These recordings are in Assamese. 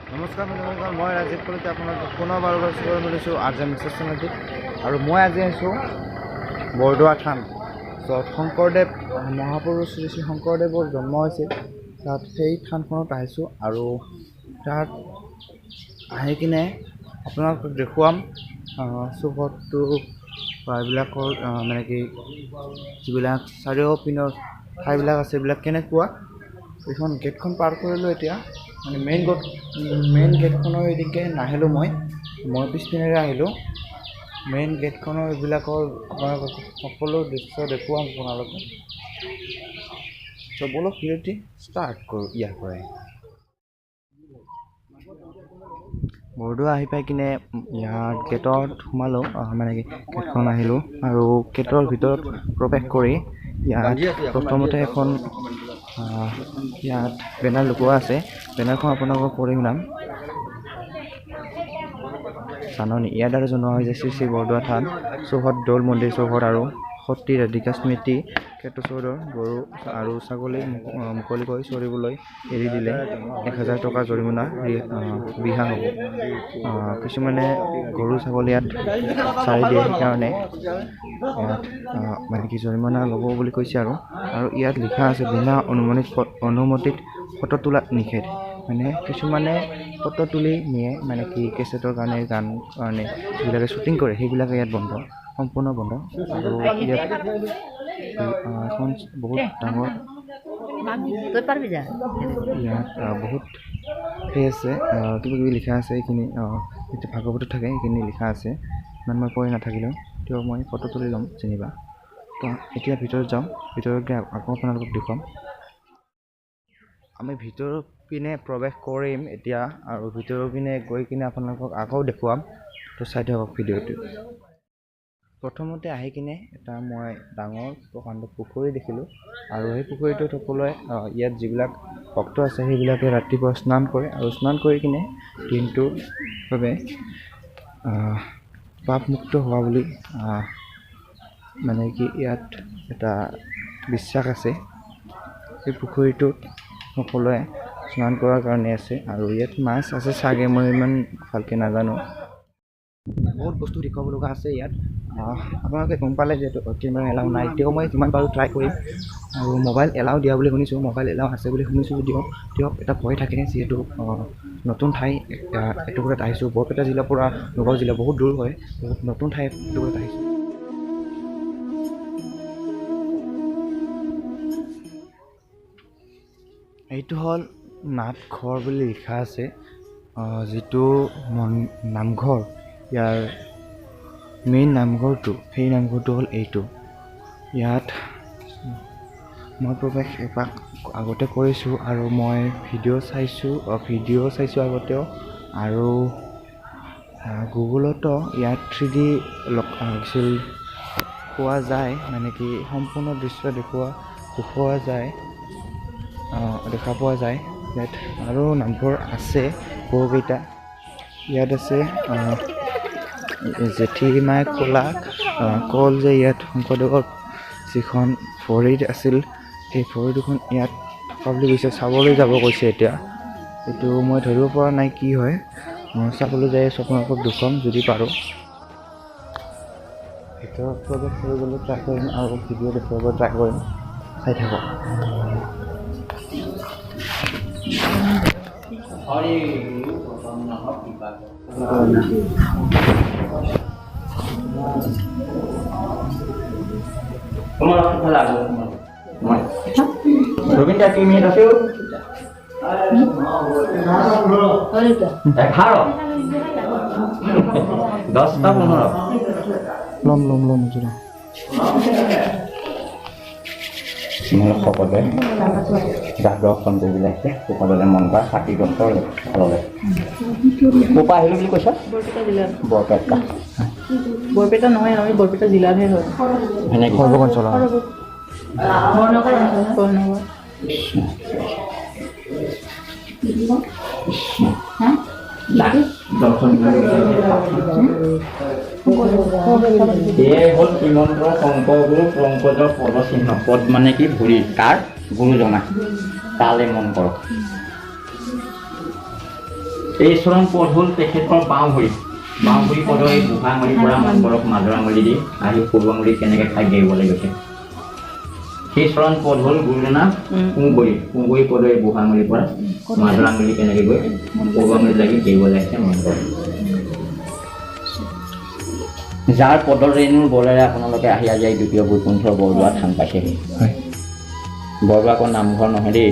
নমস্কাৰ বন্ধুসকল, মই ৰাজীৱ কলিতা আপোনালোকক পুনৰবাৰ স্বাগতম জনাইছোঁ আৰ্জে মিক্সাৰ চেনেলটোত। আৰু মই আজি আহিছোঁ বৰদোৱা থান, য'ত শংকৰদেৱ মহাপুৰুষ শ্ৰী শ্ৰী শংকৰদেৱৰ জন্ম হৈছিল। তাত সেই থানখনত আহিছোঁ আৰু তাত আহি কিনে আপোনালোকক দেখুৱাম চৌহদটো বা এইবিলাকৰ মানে কি যিবিলাক চাৰিওপিনৰ ঠাইবিলাক আছে এইবিলাক কেনেকুৱা। এইখন গেটখন পাৰ কৰিলোঁ এতিয়া, মানে মেইন গেটখনৰ এদিকে নাহিলোঁ, মই পিছপিনেৰে আহিলোঁ। মেইন গেটখনৰ এইবিলাকৰ আপোনালোকক সকলো দৃশ্য দেখুৱাম আপোনালোকক। চ' বলক ভিডিঅ'টি ষ্টাৰ্ট কৰোঁ ইয়াৰ পৰাই। বৰদোৱা আহি পাই কিনে ইয়াত গেটত সোমালোঁ, মানে কি গেটখন আহিলোঁ আৰু গেটৰ ভিতৰত প্ৰৱেশ কৰি ইয়াত প্ৰথমতে এখন ইয়াত বেনাৰ লগোৱা আছে। বেনাৰখন আপোনালোকক পঢ়ি শুনাম। জাননী ইয়াৰ দ্বাৰা জনোৱা হয় যে শ্ৰী শ্ৰী বৰদোৱা থান চৌহদ দৌল মন্দিৰ চৌহদ আৰু সতী ৰাধিকা স্মৃতি ক্ষেত্ৰ চৌহদৰ গৰু আৰু ছাগলী মুকলিকৈ চৰিবলৈ এৰি দিলে 1000 টকা জৰিমনা বিহা হ'ব। কিছুমানে গৰু ছাগলী ইয়াত চাৰি দিয়ে, সেইকাৰণে ইয়াত মানে কি জৰিমনা ল'ব বুলি কৈছে। আৰু ইয়াত লিখা আছে বিনা অনুমতিত ফটো তোলা নিষেধ। মানে কিছুমানে ফটো তুলি নিয়ে, মানে কি কেছেটৰ কাৰণে গান কাৰণে যিবিলাকে শ্বুটিং কৰে সেইবিলাকে ইয়াত বন্ধ, সম্পূৰ্ণ বন্ধ। আৰু ইয়াত এখন বহুত ডাঙৰ ইয়াত বহুত সেই আছে, কিবা কিবি লিখা আছে। এইখিনি যেতিয়া ভাগৱতত থাকে সেইখিনি লিখা আছে, ইমান মই পঢ়ি নাথাকিলেও তেও মই ফটো তুলি ল'ম যেনিবা। তো এতিয়া ভিতৰত যাওঁ, ভিতৰত গৈ আকৌ আপোনালোকক দেখুৱাম। আমি ভিতৰৰ পিনে প্ৰৱেশ কৰিম এতিয়া, আৰু ভিতৰৰ পিনে গৈ কিনে আপোনালোকক আকৌ দেখুৱাম। তো চাই থাকক ভিডিঅ'টো। প্ৰথমতে আহি কিনে এটা মই ডাঙৰ প্ৰকাণ্ড পুখুৰী দেখিলোঁ, আৰু সেই পুখুৰীটোত সকলোৱে ইয়াত যিবিলাক ভক্ত আছে সেইবিলাকে ৰাতিপুৱা স্নান কৰে, আৰু স্নান কৰি কিনে দিনটোৰ বাবে পাপমুক্ত হোৱা বুলি মানে কি ইয়াত এটা বিশ্বাস আছে। সেই পুখুৰীটোত সকলোৱে স্নান কৰাৰ কাৰণে আছে, আৰু ইয়াত মাছ আছে চাগে, মই ইমান ভালকৈ নাজানো। বহুত বস্তু দেখুৱাব লগা আছে ইয়াত। আপোনালোকে গম পালে যিহেতু কেমেৰা এলাউ নাই, তেও মই যিমান পাৰোঁ ট্ৰাই কৰিম। আৰু মোবাইল এলাউ দিয়া বুলি শুনিছোঁ, মোবাইল এলাউ আছে বুলি শুনিছোঁ যদিও এটা ভয় থাকে, যিহেতু নতুন ঠাই এটুকুৰাত আহিছোঁ। বৰপেটা জিলাৰ পৰা নগাঁও জিলা বহুত দূৰ হয়, বহুত নতুন ঠাই এটুকুৰাত আহিছোঁ। এইটো হ'ল নাটঘৰ বুলি লিখা আছে, যিটো নামঘৰ, ইয়াৰ মেইন নামঘৰটো, সেই নামঘৰটো হ'ল এইটো। ইয়াত মই প্ৰৱেশ এপাক আগতে কৰিছোঁ, আৰু মই ভিডিঅ' চাইছোঁ আগতেও, আৰু গুগলতো ইয়াত 3D পোৱা যায়, মানে কি সম্পূৰ্ণ দৃশ্য দেখা পোৱা যায় ইয়াত। আৰু নামঘৰ আছে বহুকেইটা। ইয়াত আছে জেঠীমাই কল যে ইয়াত শংকৰদেৱৰ যিখন ভৰি আছিল, সেই ভৰি দুখন ইয়াত থকা বুলি কৈছে, চাবলৈ যাব কৈছে। এতিয়া এইটো মই ধৰিব পৰা নাই কি হয়, মই চাবলৈ যাই আছোঁ, আপোনালোকক দেখুৱাম যদি পাৰোঁ। ভিতৰত প্ৰৱেশ কৰিবলৈ ট্ৰাই কৰিম আৰু ভিডিঅ' দেখুৱাব ট্ৰাই কৰিম, চাই থাকক। ৰবীন্দ্ৰ 3 মিনিট আছে 11 10টা 15 লম জোৰা সকলোৱে জাগ্ৰণ কৰিবিলাকে সকলোৰে মন বা চাকি গ্ৰন্থৰ ভাললৈ ক'ৰপৰা আহিলোঁ বুলি কৈছা? বৰপেটা নহয়, আমি বৰপেটা জিলাৰহে হয়। সেনেকৈ সৰ্বক অঞ্চলৰ বৰনগৰ অঞ্চল, বৰনগৰ। এয়াই হ'ল শ্ৰীমন্ত শংকৰগুৰু পৰমপদৰ পদচিহ্ন। পদ মানে কি? ভৰি। কাৰ? গুৰুজনা। তালৈ মন কৰক। এই চৰণ পদ হ'ল তেখেতৰ বাওঁ ভৰি পদৰ এই বুঢ়া আঙুলিৰ পৰা মন্তৰক মাজৰ আঙুলি দি আহি সৰু আঙুলি কেনেকৈ খাই গেৰিবলৈ গৈছে সেই চৰণ পদ হ'ল গুৰুজনা সোঁভৰি পদৰ এই বুঢ়া আঙুলিৰ পৰা মাজৰ আঙুলি কেনেকৈ গৈ সৰু আঙুলি লাগি গেৰিবলৈ আহিছে মন্ত্ৰ যাৰ পদৰ ৰেণুৰ বলেৰে আপোনালোকে আহি আজি দ্বিতীয় বৈকুণ্ঠৰ বৰদোৱা থান পাইছেহি বৰদোৱা আকৌ নামঘৰ নহয় দেই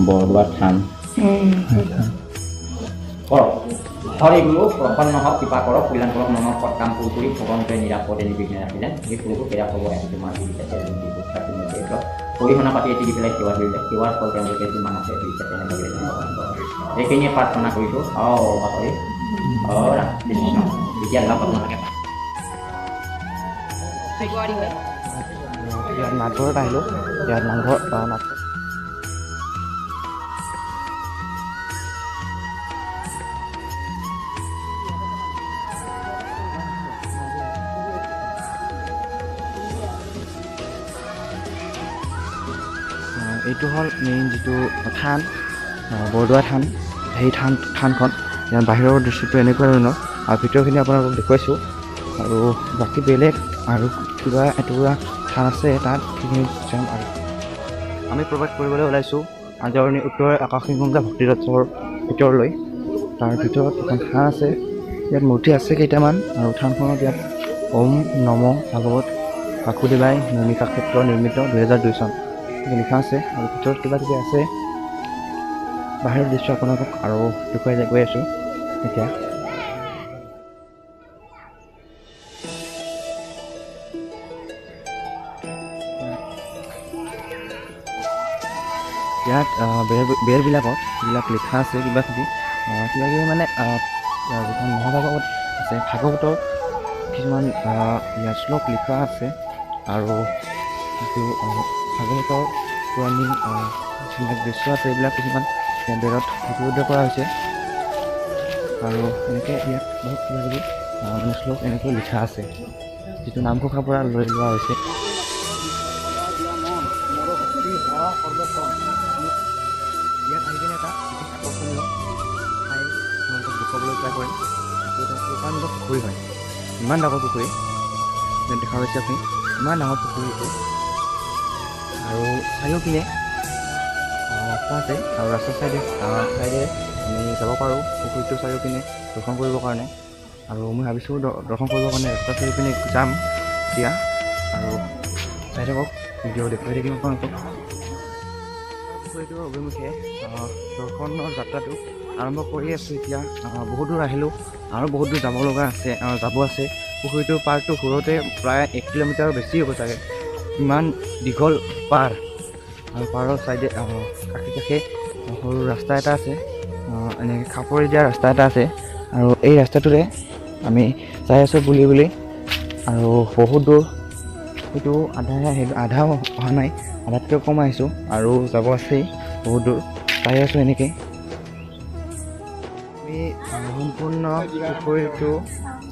বৰদোৱা থান কৰক হৰি গুৰু প্ৰসন্ন হওক কৃপা কৰক কল্যাণ কৰক মনৰ পথ কাম কৰি ভগৱন্তই নিৰাপদে নিৰ্বিঘ্নে ৰাখিলে সেই সৰুকো কেৰা হ'ব আহি তোমাৰ অৰিহণা পাতি এটি দি পেলাই সেৱা কৰিলে সেৱাৰ ফল তেওঁলোকে যিমান আছে এইখিনিয়ে প্ৰাৰ্থনা কৰিছোঁ বাতৰি কৃষ্ণ এতিয়া লাভ আপোনালোকে ইয়াত নামঘৰত আহিলোঁ ইয়াত নামঘৰ এইটো হ'ল মেইন যিটো থান বৰদোৱা থান সেই থানখন ইয়াৰ বাহিৰৰ দৃশ্যটো এনেকুৱা ধৰণৰ আৰু ভিতৰখিনি আপোনালোকক দেখুৱাইছোঁ আৰু বাকী বেলেগ আৰু কিবা এটুকুৰা থান আছে তাত সেইখিনি যাম আৰু আমি প্ৰৱেশ কৰিবলৈ ওলাইছোঁ আজৰণি উত্তৰ আকাশীগংগা ভক্তিৰথৰ ভিতৰলৈ তাৰ ভিতৰত এখন থান আছে ইয়াত মূৰ্তি আছে কেইটামান আৰু থানখনত ইয়াত ওম নম ভাগৱত বাসুদেৱাই নমিকা ক্ষেত্ৰ নিৰ্মিত 2002 চন লিখা আছে আৰু ভিতৰত কিবা কিবি আছে বাহিৰৰ দৃশ্য আপোনালোকক আৰু দেখুৱাই গৈ আছোঁ এতিয়া ইয়াত বেৰবিলাকত যিবিলাক লিখা আছে কিবা কিবি মানে যিখন মহাভাগৱত আছে ভাগৱতৰ কিছুমান ইয়াত শ্লোক লিখা আছে আৰু যিটো ভাগৱতৰ পুৰণি যিবিলাক দৃশ্য আছে এইবিলাক কিছুমান বেৰত লিপিবদ্ধ কৰা হৈছে আৰু এনেকৈ ইয়াত বহুত কিবা কিবি মানে শ্লোক এনেকৈ লিখা আছে যিটো নামঘোষাৰ পৰা লৈ লোৱা হৈছে ইয়াত আহি কিনে এটা আকৰ্ষণীয় ঠাই আপোনালোকক দেখুৱাবলৈ ট্ৰাই কৰিম এটা পুখুৰী হয় ইমান ডাঙৰ পুখুৰী দেখা পাইছে আপুনি ইমান ডাঙৰ পুখুৰী এইটো আৰু চাৰিওপিনে ৰাস্তা আছে আৰু ৰাস্তাৰ চাইডে আমি যাব পাৰোঁ পুখুৰীটো চাৰিওপিনে দৰ্শন কৰিবৰ কাৰণে আৰু মই ভাবিছোঁ দৰ্শন কৰিবৰ কাৰণে ৰাস্তাৰ চাৰিওপিনে যাম এতিয়া আৰু চাই থাকক ভিডিঅ' দেখুৱাই থাকিম আপোনালোকক পুখুৰীটোৰ অভিমুখে দৰ্শনৰ যাত্ৰাটো আৰম্ভ কৰি আছোঁ এতিয়া বহুত দূৰ আহিলোঁ আৰু বহুত দূৰ যাব লগা আছে যাব আছে পুখুৰীটোৰ পাৰটো ঘূৰোঁতে প্ৰায় 1 কিলোমিটাৰ বেছি হ'ব চাগে ইমান দীঘল পাৰ আৰু পাৰৰ চাইডে কাষে কাষে সৰু ৰাস্তা এটা আছে এনেকৈ খাপৰি দিয়া ৰাস্তা এটা আছে আৰু এই ৰাস্তাটোৰে আমি যাই আছোঁ বুলি আৰু বহুত দূৰ সেইটো আধা অহা নাই আধাতকৈ কম আহিছোঁ আৰু যাব আছেই বহুত দূৰ চাই আছোঁ এনেকৈ আমি সম্পূৰ্ণ পুখুৰীটো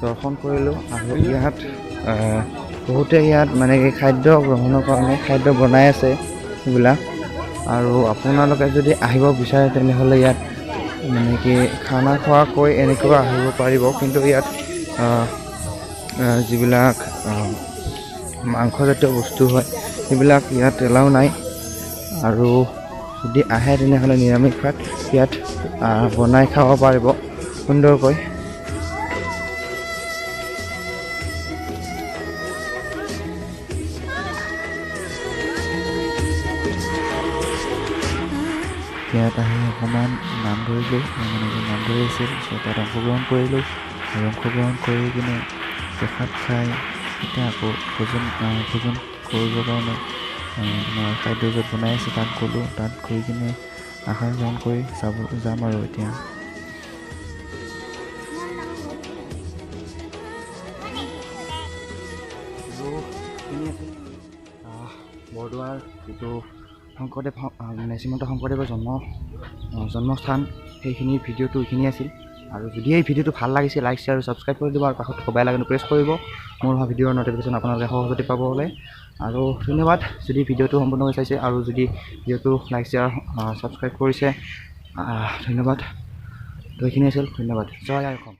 দৰ্শন কৰিলোঁ আৰু ইয়াত বহুতে ইয়াত মানে কি খাদ্য গ্ৰহণৰ কাৰণে খাদ্য বনাই আছে এইবিলাক আৰু আপোনালোকে যদি আহিব বিচাৰে তেনেহ'লে ইয়াত মানে কি খানা খোৱাকৈ এনেকুৱা আহিব পাৰিব কিন্তু ইয়াত যিবিলাক মাংসজাতীয় বস্তু হয় সেইবিলাক ইয়াত এলাও নাই আৰু যদি আহে তেনেহ'লে নিৰামিষ ভাত ইয়াত বনাই খাব পাৰিব সুন্দৰকৈ ইয়াত আহি অকণমান নাম ধৰিলোঁ নাম ধৰি আছিল তাত অংশগ্ৰহণ কৰিলোঁ আৰু অংশগ্ৰহণ কৰি কিনে প্ৰসাদ খাই এতিয়া আকৌ ভোজন কৰিবৰ কাৰণে আমাৰ খাদ্য য'ত বনাই আছে তাত গ'লোঁ তাত গৈ কিনে আহাৰ গ্ৰহণ কৰি যাম আৰু এতিয়া বৰদোৱাৰ যিটো শংকৰদেৱ মানে শ্ৰীমন্ত শংকৰদেৱৰ জন্মস্থান সেইখিনি ভিডিঅ'টো এইখিনি আছিল আৰু যদি এই ভিডিঅ'টো ভাল লাগিছে লাইক শ্বেয়াৰ আৰু ছাবস্ক্ৰাইব কৰি দিব আৰু কাষত বেল আইকনটো প্ৰেছ কৰিব মোৰ অহা ভিডিঅ'ৰ ন'টিফিকেশ্যন আপোনালোকে সহজতে পাবলৈ আৰু ধন্যবাদ যদি ভিডিঅ'টো সম্পূৰ্ণকৈ চাইছে আৰু যদি ভিডিঅ'টো লাইক শ্বেয়াৰ ছাবস্ক্ৰাইব কৰিছে ধন্যবাদ তো এইখিনি আছিল ধন্যবাদ জয় আই অসম